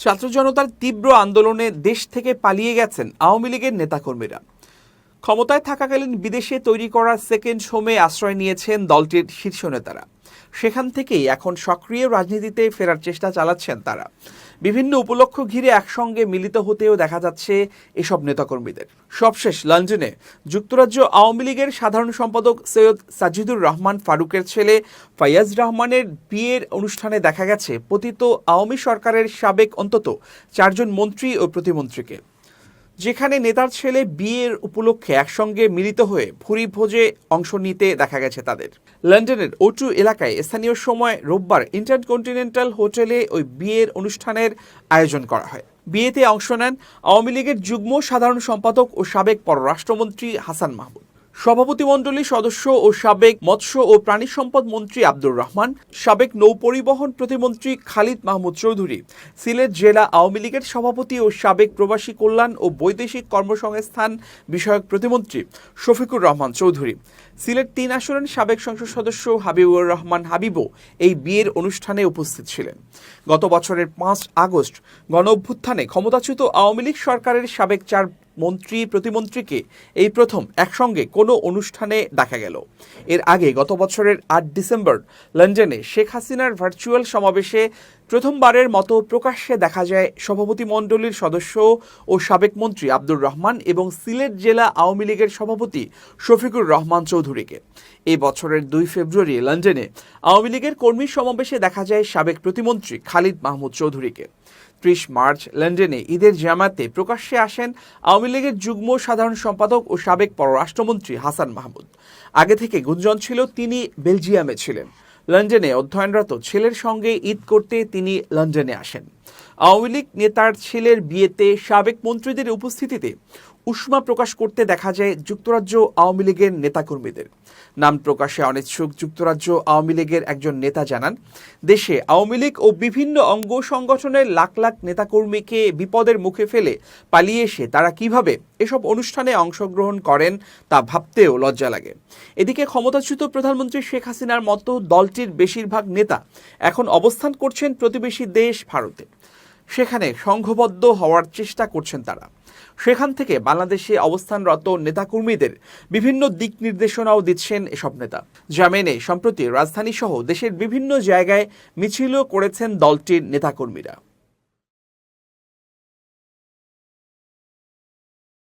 ছাত্র জনতার তীব্র আন্দোলনে দেশ থেকে পালিয়ে গেছেন আওয়ামী লীগের নেতাকর্মীরা। ক্ষমতায় থাকাকালীন বিদেশে তৈরি করা সেকেন্ড হোমে আশ্রয় নিয়েছেন দলটির শীর্ষ নেতারা। সেখান থেকেই এখন সক্রিয় রাজনীতিতে ফেরার চেষ্টা চালাচ্ছেন তারা। বিভিন্ন উপলক্ষ ঘিরে একসঙ্গে মিলিত হতেও দেখা যাচ্ছে এসব নেতাকর্মীদের। সবশেষ লন্ডনে যুক্তরাজ্য আওয়ামী লীগের সাধারণ সম্পাদক সৈয়দ সাজিদুর রহমান ফারুকের ছেলে ফাইয়াজ রহমানের বিয়ের অনুষ্ঠানে দেখা গেছে পতিত আওয়ামী সরকারের সাবেক অন্তত 4 জন মন্ত্রী ও প্রতিমন্ত্রীকে। যেখানে নেতার ছেলে বিয়ের উপলক্ষে একসঙ্গে মিলিত হয়ে ভুরি ভোজে অংশ নিতে দেখা গেছে তাদের। লন্ডনের O2 এলাকায় স্থানীয় সময় রোববার ইন্টারকন্টিনেন্টাল হোটেলে ওই বিয়ের অনুষ্ঠানের আয়োজন করা হয়। বিয়েতে অংশ নেন আওয়ামী লীগের যুগ্ম সাধারণ সম্পাদক ও সাবেক পররাষ্ট্রমন্ত্রী হাসান মাহমুদ, সভাপতিমণ্ডলীর সদস্য ও সাবেক মৎস্য ও প্রাণী সম্পদ মন্ত্রী আব্দুর রহমান, সাবেক নৌপরিবহন প্রতিমন্ত্রী খালিদ মাহমুদ চৌধুরী, সিলেট জেলা আওয়ামী লীগের সভাপতি ও সাবেক প্রবাসী কল্যাণ ও বৈদেশিক কর্মসংস্থান বিষয়ক প্রতিমন্ত্রী শফিকুর রহমান চৌধুরী, সিলেট 3 আসনের সাবেক সংসদ সদস্য হাবিবুর রহমান হাবিবও এই বিয়ের অনুষ্ঠানে উপস্থিত ছিলেন। গত বছরের 5 আগস্ট গণঅভ্যুত্থানে ক্ষমতাচ্যুত আওয়ামী লীগ সরকারের সাবেক 4 মন্ত্রী প্রতিমন্ত্রীকে এই প্রথম একসঙ্গে কোনো অনুষ্ঠানে দেখা গেল। এর আগে গত বছরের 8 ডিসেম্বর লন্ডনে শেখ হাসিনার ভার্চুয়াল সমাবেশে প্রথমবারের মতো প্রকাশ্যে দেখা যায় সভাপতিমণ্ডলীর সদস্য ও সাবেক মন্ত্রী আব্দুর রহমান এবং সিলেট জেলা আওয়ামী লীগের সভাপতি শফিকুর রহমান চৌধুরীকে। এই বছরের 2 ফেব্রুয়ারি লন্ডনে আওয়ামী লীগের কর্মী সমাবেশে দেখা যায় সাবেক প্রতিমন্ত্রী খালিদ মাহমুদ চৌধুরীকে। 30 মার্চ লন্ডনে ঈদের জামাতে প্রকাশ্যে আসেন আওয়ামী লীগের যুগ্ম সাধারণ সম্পাদক ও সাবেক পররাষ্ট্রমন্ত্রী হাসান মাহমুদ। আগে থেকে গুঞ্জন ছিল তিনি বেলজিয়ামে ছিলেন। লন্ডনে অধ্যয়নরত ছেলের সঙ্গে ঈদ করতে তিনি লন্ডনে আসেন। আওয়ামী লীগ নেতার ছেলের বিয়েতে সাবেক মন্ত্রীদের উপস্থিতিতে উষ্মা প্রকাশ করতে দেখা যায় যুক্তরাজ্য আওয়ামী লীগের নেতাকর্মীদের। নাম প্রকাশে অনিচ্ছুক যুক্তরাজ্য আওয়ামী লীগের একজন নেতা জানান, দেশে আওয়ামী লীগ ও বিভিন্ন অঙ্গ সংগঠনের লাখ লাখ নেতাকর্মীকে বিপদের মুখে ফেলে পালিয়ে এসে তারা কিভাবে এসব অনুষ্ঠানে অংশগ্রহণ করেন তা ভাবতেও লজ্জা লাগে। এদিকে ক্ষমতাচ্যুত প্রধানমন্ত্রী শেখ হাসিনার মতো দলটির বেশিরভাগ নেতা এখন অবস্থান করছেন প্রতিবেশী দেশ ভারতে। সেখানে সংঘবদ্ধ হওয়ার চেষ্টা করছেন তারা। সেখান থেকে বাংলাদেশে অবস্থানরত নেতাকর্মীদের বিভিন্ন দিক নির্দেশনাও দিচ্ছেন এসব নেতা, যা মেনে সম্প্রতি রাজধানী সহ দেশের বিভিন্ন জায়গায় মিছিলও করেছেন দলটির নেতাকর্মীরা।